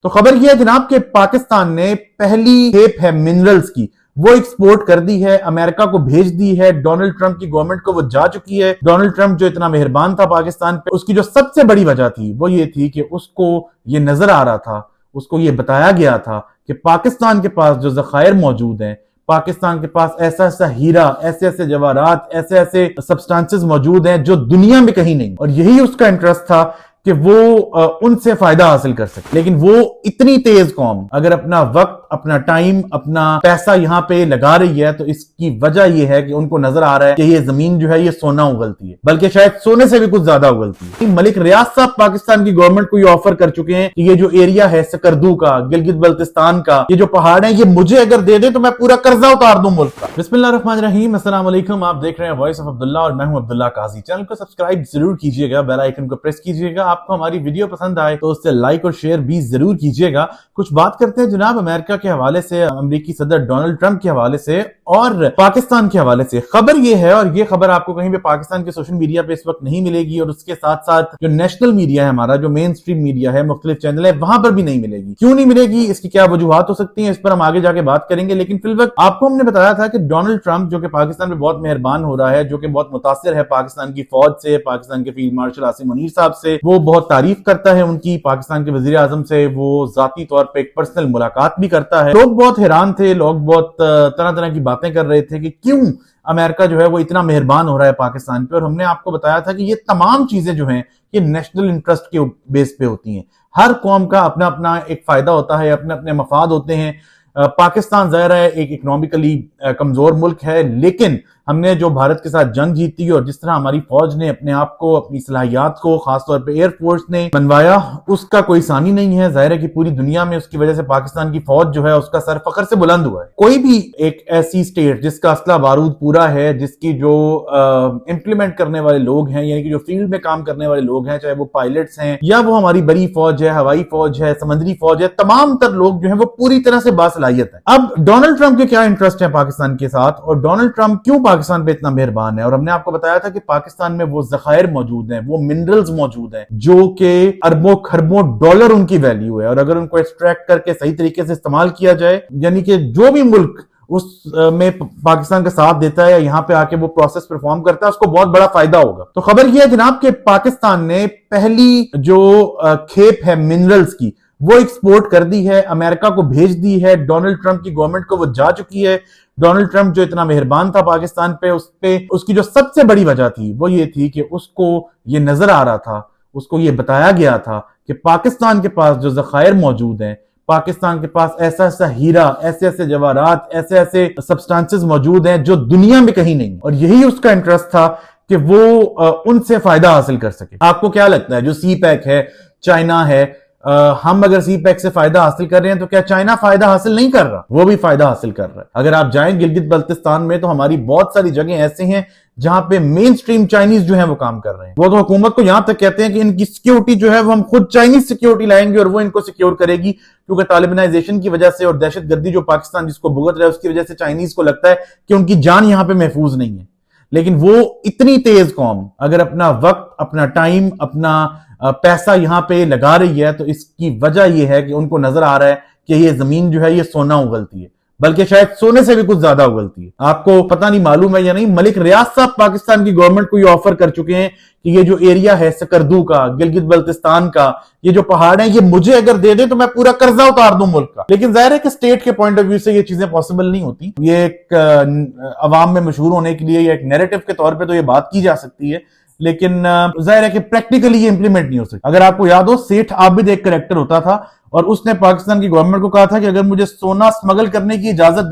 तो खबर यह है जनाब कि पाकिस्तान ने पहली खेप है मिनरल्स की वो एक्सपोर्ट कर दी है, अमेरिका को भेज दी है। डोनाल्ड ट्रंप की गवर्नमेंट को वो जा चुकी है। डोनाल्ड ट्रंप जो इतना मेहरबान था पाकिस्तान पे, उसकी जो सबसे बड़ी वजह थी वो ये थी कि उसको ये नजर आ रहा था, उसको ये बताया गया था कि पाकिस्तान के पास जो जखायर मौजूद हैं, पाकिस्तान के पास ऐसा ऐसा हीरा, ऐसे ऐसे जवाहरात, ऐसे ऐसे सब्सटेंसेस मौजूद हैं जो दुनिया में कहीं नहीं। और यही उसका इंटरेस्ट था कि वो उनसे फायदा हासिल कर सके। लेकिन वो इतनी तेज कौम अगर अपना वक्त, अपना टाइम, अपना पैसा यहां पे लगा रही है तो इसकी वजह यह है कि उनको नजर आ रहा है कि ये जमीन जो है ये सोना उगलती है, बल्कि शायद सोने से भी कुछ ज्यादा उगलती है। मलिक रियाज साहब पाकिस्तान की गवर्नमेंट को ये ऑफर कर चुके हैं कि ये जो एरिया है सकरदू का, गिलगित बल्तिस्तान का, ये जो पहाड़ है ये मुझे अगर दे दे तो मैं पूरा कर्जा उतार दूं मुल्क का। बिस्मिल्लाहिर्रहमानिर्रहीम, अस्सलाम वालेकुम। आप देख रहे हैं वॉइस ऑफ अब्दुल्ला और मैं हूं अब्दुल्ला काजी। चैनल को सब्सक्राइब जरूर कीजिएगा, बेल आइकन को प्रेस कीजिएगा। आपको हमारी वीडियो पसंद आए तो उससे लाइक और शेयर भी जरूर कीजिएगा। कुछ बात करते हैं जनाब अमेरिका के हवाले से, अमेरिकी सदर डोनाल्ड ट्रंप के हवाले से और पाकिस्तान के हवाले से। खबर यह है, और यह खबर आपको कहीं भी पाकिस्तान के सोशल मीडिया पे इस वक्त नहीं मिलेगी, और उसके साथ साथ जो नेशनल मीडिया है हमारा, जो मेन स्ट्रीम मीडिया है, मुख्तलिफ चैनल है, वहां पर भी नहीं मिलेगी। क्यों नहीं मिलेगी, इसकी क्या वजूहात हो सकती है, इस पर हम आगे जाके बात करेंगे। लेकिन फिल वक्त आपको हमने बताया था कि डोनाल्ड ट्रंप जो कि पाकिस्तान में बहुत मेहरबान हो रहा है, जो कि बहुत मुतासिर है पाकिस्तान की फौज से, पाकिस्तान के फील्ड मार्शल आसिम मुनीर साहब से, वो बहुत तारीफ करता है उनकी, पाकिस्तान के वजीर आजम से वो जाती तौर पर एक पर्सनल मुलाकात भी करता है। लोग बहुत हैरान थे, लोग बहुत तरह तरह की बातें कर रहे थे कि क्यों अमेरिका जो है वो इतना मेहरबान हो रहा है पाकिस्तान पे। और हमने आपको बताया था कि ये तमाम चीजें जो हैं ये नेशनल इंटरेस्ट के बेस पे होती हैं। हर कौम का अपना अपना एक फायदा होता है, अपने अपने मफाद होते हैं। पाकिस्तान ज़ाहिर है एक इकोनॉमिकली कमजोर मुल्क है, लेकिन हमने जो भारत के साथ जंग जीती और जिस तरह हमारी फौज ने अपने आप को, अपनी सलाहियात को, खासतौर पे एयरफोर्स ने मनवाया, उसका कोई सानी नहीं है। जाहिर है कि पूरी दुनिया में उसकी वजह से पाकिस्तान की फौज जो है उसका सर फख्र से बुलंद हुआ है। कोई भी एक ऐसी स्टेट जिसका असला बारूद पूरा है, जिसकी जो इंप्लीमेंट करने वाले लोग हैं, यानी कि जो फील्ड में काम करने वाले लोग हैं, चाहे वो पायलट्स हैं या वो हमारी बड़ी फौज है, हवाई फौज है, समुद्री फौज है, तमाम तर लोग जो है वो पूरी तरह से बासलाहियत है। अब डोनाल्ड ट्रंप के क्या इंटरेस्ट है पाकिस्तान के साथ, और डोनाल्ड ट्रंप क्यों पाकिस्तान पे इतना मेहरबान है। और हमने आपको बताया था कि पाकिस्तान में वो जखायर मौजूद हैं, वो मिनरल्स मौजूद हैं जो कि अरबों खरबों डॉलर उनकी वैल्यू है, और अगर उनको एक्सट्रैक्ट करके सही तरीके से इस्तेमाल किया जाए, यानी कि जो भी मुल्क उस में पाकिस्तान का साथ देता है या यहां पे आके वो प्रोसेस परफॉर्म करता है, उसको बहुत बड़ा फायदा होगा। तो खबर यह है जनाब कि पाकिस्तान ने पहली जो खेप है मिनरल्स की वो एक्सपोर्ट कर दी है, अमेरिका को भेज दी है। डोनाल्ड ट्रंप की गवर्नमेंट को वो जा चुकी है। डोनाल्ड ट्रंप जो इतना मेहरबान था पाकिस्तान पे, उसकी जो सबसे बड़ी वजह थी वो ये थी कि उसको ये नजर आ रहा था, उसको ये बताया गया था कि पाकिस्तान के पास जो जखायर मौजूद हैं, पाकिस्तान के पास ऐसा ऐसा हीरा, ऐसे ऐसे जवाहरात, ऐसे ऐसे सब्सटेंसेस मौजूद हैं जो दुनिया में कहीं नहीं। और यही उसका इंटरेस्ट था कि वो उनसे फायदा हासिल कर सके। आपको क्या लगता है, जो सी पैक है, चाइना है, हम अगर सी पैक से फायदा हासिल कर रहे हैं तो क्या चाइना फायदा हासिल नहीं कर रहा? वो भी फायदा हासिल कर रहा है। अगर आप जाएं गिलगित बल्तिस्तान में तो हमारी बहुत सारी जगह ऐसे हैं जहां पे मेन स्ट्रीम चाइनीज जो है वो काम कर रहे हैं। वो तो हुकूमत को यहां तक कहते हैं कि इनकी सिक्योरिटी जो है वो हम खुद चाइनीज सिक्योरिटी लाएंगे और वो इनको सिक्योर करेगी, क्योंकि तालिबानाइजेशन की वजह से और दहशतगर्दी जो पाकिस्तान जिसको भुगत रहा है उसकी वजह से चाइनीज को लगता है कि उनकी जान यहां पर महफूज नहीं है। लेकिन वो इतनी तेज कौम अगर अपना वक्त, अपना टाइम, अपना पैसा यहां पे लगा रही है तो इसकी वजह यह है कि उनको नजर आ रहा है कि ये जमीन जो है ये सोना उगलती है, बल्कि शायद सोने से भी कुछ ज्यादा उगलती है। आपको पता नहीं मालूम है या नहीं, मलिक रियाज साहब पाकिस्तान की गवर्नमेंट को ये ऑफर कर चुके हैं कि ये जो एरिया है सकरदू का, गिलगित बल्तिस्तान का, ये जो पहाड़ है ये मुझे अगर दे दे तो मैं पूरा कर्जा उतार दूं मुल्क का। लेकिन जाहिर है कि स्टेट के पॉइंट ऑफ व्यू से ये चीजें पॉसिबल नहीं होती। ये एक अवाम में मशहूर होने के लिए या एक नैरेटिव के तौर पर तो ये बात की जा सकती है, लेकिन जाहिर है कि प्रैक्टिकली ये इंप्लीमेंट नहीं हो सकता। अगर आपको याद हो, सेठ आबिद एक करेक्टर होता था और उसने पाकिस्तान की गवर्नमेंट को कहा था कि अगर मुझे सोना स्मगल करने की इजाजत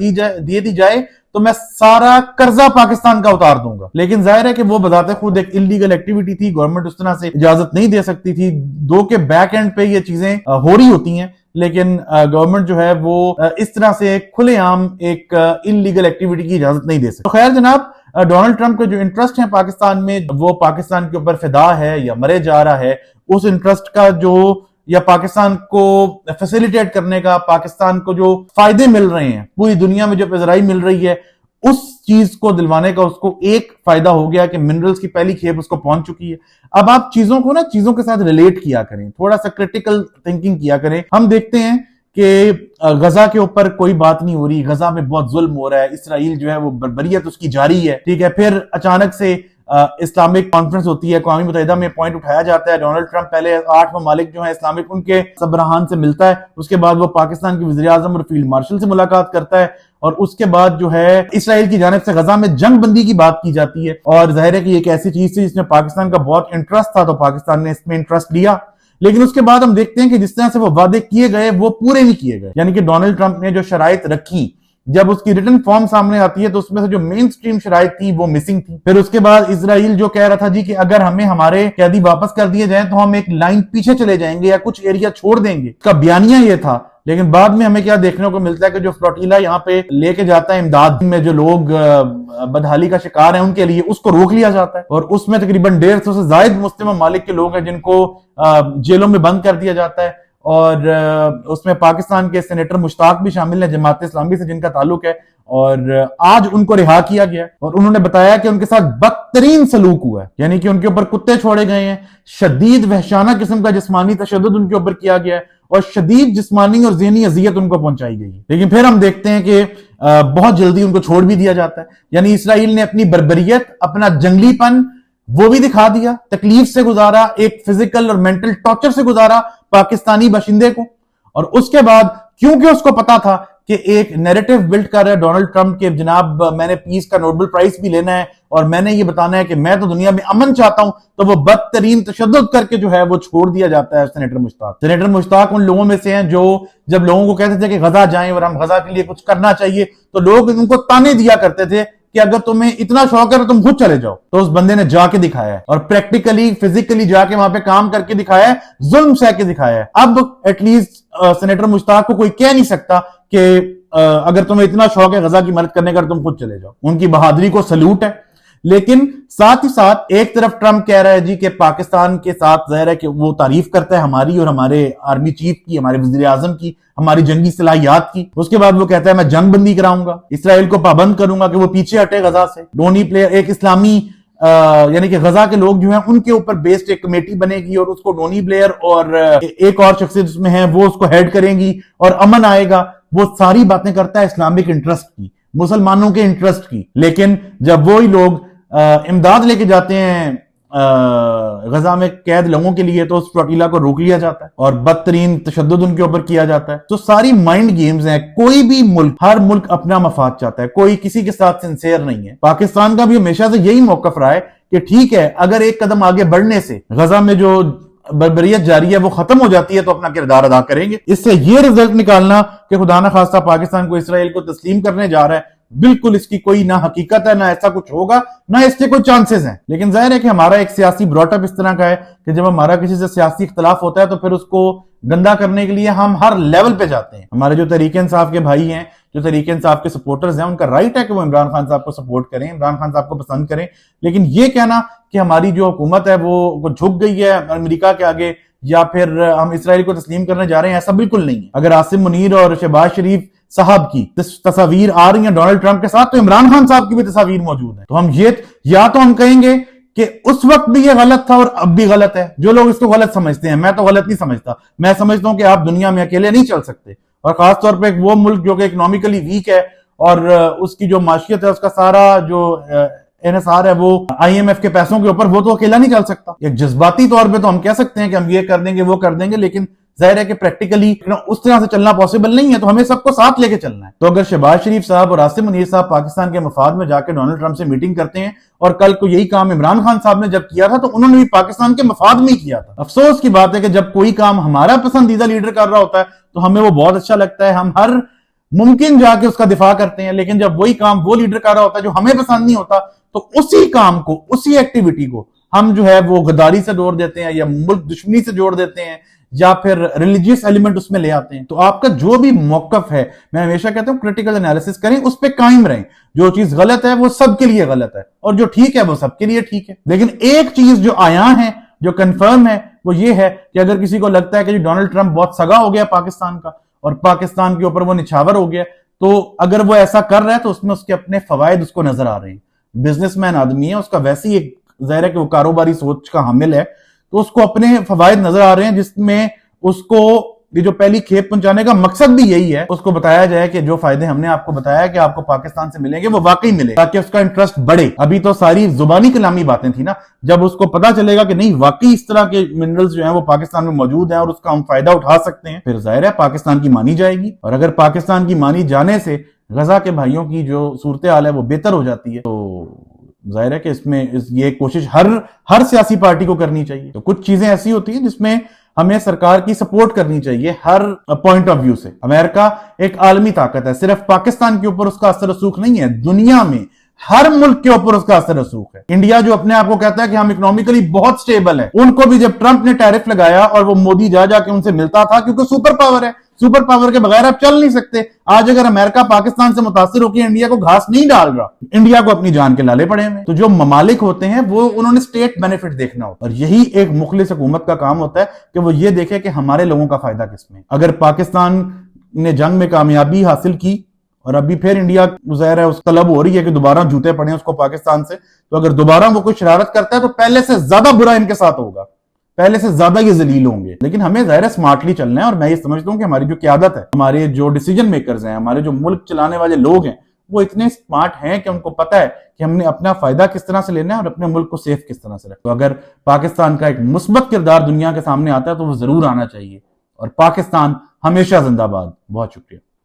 दी जाए तो मैं सारा कर्जा पाकिस्तान का उतार दूंगा। लेकिन जाहिर है कि वो बताते खुद एक इलीगल एक्टिविटी थी, गवर्नमेंट उस तरह से इजाजत नहीं दे सकती थी। दो के बैक एंड पे ये चीजें हो रही होती हैं, लेकिन गवर्नमेंट जो है वो इस तरह से खुलेआम एक इलीगल एक्टिविटी की इजाजत नहीं दे सकती। तो खैर जनाब, डोनाल्ड ट्रंप के जो इंटरेस्ट है पाकिस्तान में, वो पाकिस्तान के ऊपर फिदा है या मरे जा रहा है, उस इंटरेस्ट का जो, या पाकिस्तान को फैसिलिटेट करने का, पाकिस्तान को जो फायदे मिल रहे हैं, पूरी दुनिया में जो पेजराई मिल रही है, उस चीज को दिलवाने का उसको एक फायदा हो गया कि मिनरल्स की पहली खेप उसको पहुंच चुकी है। अब आप चीजों को ना चीजों के साथ रिलेट किया करें, थोड़ा सा क्रिटिकल थिंकिंग किया करें। हम देखते हैं कि गजा के ऊपर कोई बात नहीं हो रही, गजा में बहुत जुल्म हो रहा है, इसराइल जो है वो बर्बरियत उसकी जारी है, ठीक है। फिर अचानक से इस्लामिक कॉन्फ्रेंस होती है, अक़वाम मुत्तहिदा में पॉइंट उठाया जाता है, डोनाल्ड ट्रंप पहले 8 ममालिक जो है इस्लामिक उनके सबराहान से मिलता है, उसके बाद वो पाकिस्तान के वज़ीर आज़म और फील्ड मार्शल से मुलाकात करता है, और उसके बाद जो है इसराइल की जानिब से गजा में जंग बंदी की बात की जाती है। और जाहिर है कि एक ऐसी चीज थी जिसमें पाकिस्तान का बहुत इंटरेस्ट था, तो पाकिस्तान ने इसमें इंटरेस्ट लिया। लेकिन उसके बाद हम देखते हैं कि जिस तरह से वो वादे किए गए वो पूरे नहीं किए गए। यानी कि डोनाल्ड ट्रंप ने जो शराइत रखी, जब उसकी रिटन फॉर्म सामने आती है तो उसमें से जो मेन स्ट्रीम शराइत थी वो मिसिंग थी। फिर उसके बाद इजराइल जो कह रहा था जी कि अगर हमें हमारे कैदी वापस कर दिए जाएं तो हम एक लाइन पीछे चले जाएंगे या कुछ एरिया छोड़ देंगे, उसका बयानिया ये था। लेकिन बाद में हमें क्या देखने को मिलता है कि जो फ्लोटीला यहाँ पे लेके जाता है इमदाद में जो लोग बदहाली का शिकार हैं उनके लिए, उसको रोक लिया जाता है, और उसमें तकरीबन 150 से ज्यादा मुस्लिम ममालिक के लोग हैं जिनको जेलों में बंद कर दिया जाता है। और उसमें पाकिस्तान के सेनेटर मुश्ताक भी शामिल है, जमात इस्लामी से जिनका ताल्लुक है, और आज उनको रिहा किया गया। और उन्होंने बताया कि उनके साथ बदतरीन सलूक हुआ है, यानी कि उनके ऊपर कुत्ते छोड़े गए हैं, शदीद वहशाना किस्म का जिस्मानी तशद्दुद उनके ऊपर किया गया है, और शदीद जिस्मानी और ज़हनी अजियत उनको पहुंचाई गई है। लेकिन फिर हम देखते हैं कि बहुत जल्दी उनको छोड़ भी दिया जाता है। यानी इसराइल ने अपनी बर्बरियत, अपना जंगलीपन वो भी दिखा दिया, तकलीफ से गुजारा, एक फिजिकल और मेंटल टॉर्चर से गुजारा पाकिस्तानी बाशिंदे को। और उसके बाद क्योंकि उसको पता था कि एक नैरेटिव बिल्ड कर रहा है डोनाल्ड ट्रंप के, जनाब मैंने पीस का नोबेल प्राइज भी लेना है और मैंने ये बताना है कि मैं तो दुनिया में अमन चाहता हूं, तो वो बदतरीन तशद्दुद करके जो है वो छोड़ दिया जाता है सेनेटर मुश्ताक। सेनेटर मुश्ताक उन लोगों में से हैं जो जब लोगों को कहते थे कि गजा जाएं और हम गजा के लिए कुछ करना चाहिए, तो लोग उनको ताने दिया करते थे कि अगर तुम्हें इतना शौक है तो तुम खुद चले जाओ। तो उस बंदे ने जाके दिखाया है, और प्रैक्टिकली फिजिकली जाके वहां पे काम करके दिखाया है, जुल्म सह के दिखाया है। अब एटलीस्ट सेनेटर मुश्ताक को कोई कह नहीं सकता कि अगर तुम्हें इतना शौक है गजा की मदद करने का तुम खुद चले जाओ। उनकी बहादुरी को सल्यूट है। लेकिन साथ ही साथ एक तरफ ट्रंप कह रहा है जी कि पाकिस्तान के साथ जाहिर है कि वो तारीफ करता है हमारी और हमारे आर्मी चीफ की, हमारे वजीर आजम की, हमारी जंगी सलाहियात की। उसके बाद वो कहता है मैं जंग बंदी कराऊंगा, इसराइल को पाबंद करूंगा कि वो पीछे हटे गजा से। डोनी प्लेयर एक इस्लामी यानी कि गजा के लोग जो हैं उनके ऊपर बेस्ड एक कमेटी बनेगी और उसको टोनी ब्लेयर और एक और शख्सियत उसमें है वो उसको हेड करेंगी और अमन आएगा। वो सारी बातें करता है इस्लामिक इंटरेस्ट की, मुसलमानों के इंटरेस्ट की। लेकिन जब वो ही लोग इमदाद लेके जाते हैं गजा में कैद लोगों के लिए, तो उस फ्लोटीला को रोक लिया जाता है और बदतरीन तशद्दुद उनके ऊपर किया जाता है। तो सारी माइंड गेम्स हैं। कोई भी मुल्क, हर मुल्क अपना मफाद चाहता है, कोई किसी के साथ सिंसियर नहीं है। पाकिस्तान का भी हमेशा से यही मौकफ रहा है कि ठीक है, अगर एक कदम आगे बढ़ने से गजा में जो बर्बरियत जारी है वो खत्म हो जाती है तो अपना किरदार अदा करेंगे। इससे ये रिजल्ट निकालना कि खुदा ना खास्ता पाकिस्तान को इसराइल को तस्लीम करने जा रहा है, बिल्कुल इसकी कोई ना हकीकत है, ना ऐसा कुछ होगा, ना इसके कोई चांसेस हैं। लेकिन जाहिर है कि हमारा एक सियासी ब्रॉटअप इस तरह का है कि जब हमारा किसी से सियासी इख्तलाफ होता है तो फिर उसको गंदा करने के लिए हम हर लेवल पे जाते हैं। हमारे जो तहरीक इंसाफ के भाई हैं, जो तहरीक इंसाफ के सपोर्टर्स हैं, उनका राइट है कि वो इमरान खान साहब को सपोर्ट करें, इमरान खान साहब को पसंद करें। लेकिन ये कहना कि हमारी जो हुकूमत है वो झुक गई है अमेरिका के आगे या फिर हम इसराइल को तस्लीम करने जा रहे हैं, ऐसा बिल्कुल नहीं है। अगर आसिम मुनीर और शहबाज शरीफ साहब की तस्वीर आ रही है डोनाल्ड ट्रंप के साथ, तो इमरान खान साहब की भी तस्वीर मौजूद है। तो हम ये या तो हम कहेंगे कि उस वक्त भी ये गलत था और अब भी गलत है। जो लोग इसको गलत समझते हैं, मैं तो गलत नहीं समझता। मैं समझता हूं कि आप दुनिया में अकेले नहीं चल सकते, और खासतौर पर वो मुल्क जो कि इकोनॉमिकली वीक है और उसकी जो माशियत है, उसका सारा जो एनएसआर है वो आईएमएफ के पैसों के ऊपर, वो तो अकेला नहीं चल सकता। एक जज्बाती तौर पे तो हम कह सकते हैं कि हम ये कर देंगे वो कर देंगे, लेकिन जाहिर है कि प्रैक्टिकली उस तरह से चलना पॉसिबल नहीं है। तो हमें सबको साथ लेके चलना है। तो अगर शहबाज शरीफ साहब और आसिम मुनीर साहब पाकिस्तान के मफाद में जाकर डोनाल्ड ट्रंप से मीटिंग करते हैं, और कल को यही काम इमरान खान साहब ने जब किया था तो उन्होंने भी पाकिस्तान के मफाद में ही किया था। अफसोस की बात है कि जब कोई काम हमारा पसंदीदा लीडर कर रहा होता है तो हमें वो बहुत अच्छा लगता है, हम हर मुमकिन जाके उसका दिफा करते हैं। लेकिन जब वही काम वो लीडर कर रहा होता है जो हमें पसंद नहीं होता, तो उसी काम को, उसी एक्टिविटी को हम जो है वो गद्दारी से जोड़ देते हैं या मुल्क दुश्मनी से जोड़ देते हैं या फिर रिलीजियस एलिमेंट उसमें ले आते हैं। तो आपका जो भी मौकफ है, मैं हमेशा कहता हूं क्रिटिकल एनालिसिस करें, उस पर कायम रहें। जो चीज गलत है वो सबके लिए गलत है और जो ठीक है वो सबके लिए ठीक है। लेकिन एक चीज जो आया है, जो कंफर्म है, वो ये है कि अगर किसी को लगता है कि डोनाल्ड ट्रंप बहुत सगा हो गया पाकिस्तान का और पाकिस्तान के ऊपर वो निछावर हो गया, तो अगर वो ऐसा कर रहा है तो उसमें उसके अपने फवायद उसको नजर आ रहे हैं। बिजनेसमैन आदमी है, उसका वैसी एक जाहिर है कि वो कारोबारी सोच का हामिल है, तो उसको अपने फवायद नजर आ रहे हैं, जिसमें उसको ये जो पहली खेप पहुंचाने का मकसद भी यही है, उसको बताया जाए कि जो फायदे हमने आपको बताया कि आपको पाकिस्तान से मिलेंगे वो वाकई मिले, ताकि उसका इंटरेस्ट बढ़े। अभी तो सारी जुबानी कलामी बातें थी ना, जब उसको पता चलेगा कि नहीं वाकई इस तरह के मिनरल्स जो हैं वो पाकिस्तान में मौजूद हैं और उसका हम फायदा उठा सकते हैं, फिर जाहिर है पाकिस्तान की मानी जाएगी। और अगर पाकिस्तान की मानी जाने से गजा के भाइयों की जो सूरत हाल है वो बेहतर हो जाती है, तो जाहिर है कि ये कोशिश हर सियासी पार्टी को करनी चाहिए। तो कुछ चीजें ऐसी होती हैं जिसमें हमें सरकार की सपोर्ट करनी चाहिए हर पॉइंट ऑफ व्यू से। अमेरिका एक आलमी ताकत है, सिर्फ पाकिस्तान के ऊपर उसका असर रसूख नहीं है, दुनिया में हर मुल्क के ऊपर उसका असर रसूख है। इंडिया जो अपने आप को कहता है कि हम इकोनॉमिकली बहुत स्टेबल है, उनको भी जब ट्रंप ने टैरिफ लगाया और वो मोदी जा जाके उनसे मिलता था, क्योंकि सुपर पावर है, सुपर पावर के बगैर आप चल नहीं सकते। आज अगर अमेरिका पाकिस्तान से मुतासिर होकर इंडिया को घास नहीं डाल रहा, इंडिया को अपनी जान के लाले पड़े हैं। तो जो ममालिक होते हैं वो उन्होंने स्टेट बेनिफिट देखना होता है, और यही एक मुखलिस हुकूमत का काम होता है कि वो ये देखे कि हमारे लोगों का फायदा किसमें। अगर पाकिस्तान ने जंग में कामयाबी हासिल की और अभी फिर इंडिया ज़ाहिर है उस तलब हो रही है कि दोबारा जूते पड़े उसको पाकिस्तान से, तो अगर दोबारा वो कोई शरारत करता है तो पहले से ज्यादा बुरा इनके साथ होगा, पहले से ज्यादा ये जलील होंगे। लेकिन हमें ज़ाहिर है स्मार्टली चलना है, और मैं ये समझता हूं कि हमारी जो क़यादत है, हमारे जो डिसीजन मेकर्स हैं, हमारे जो मुल्क चलाने वाले लोग हैं, वो इतने स्मार्ट हैं कि उनको पता है कि हमने अपना फायदा किस तरह से लेना है और अपने मुल्क को सेफ किस तरह से रखना। तो अगर पाकिस्तान का एक मुस्बत किरदार दुनिया के सामने आता है तो वो जरूर आना चाहिए, और पाकिस्तान हमेशा जिंदाबाद। बहुत शुक्रिया।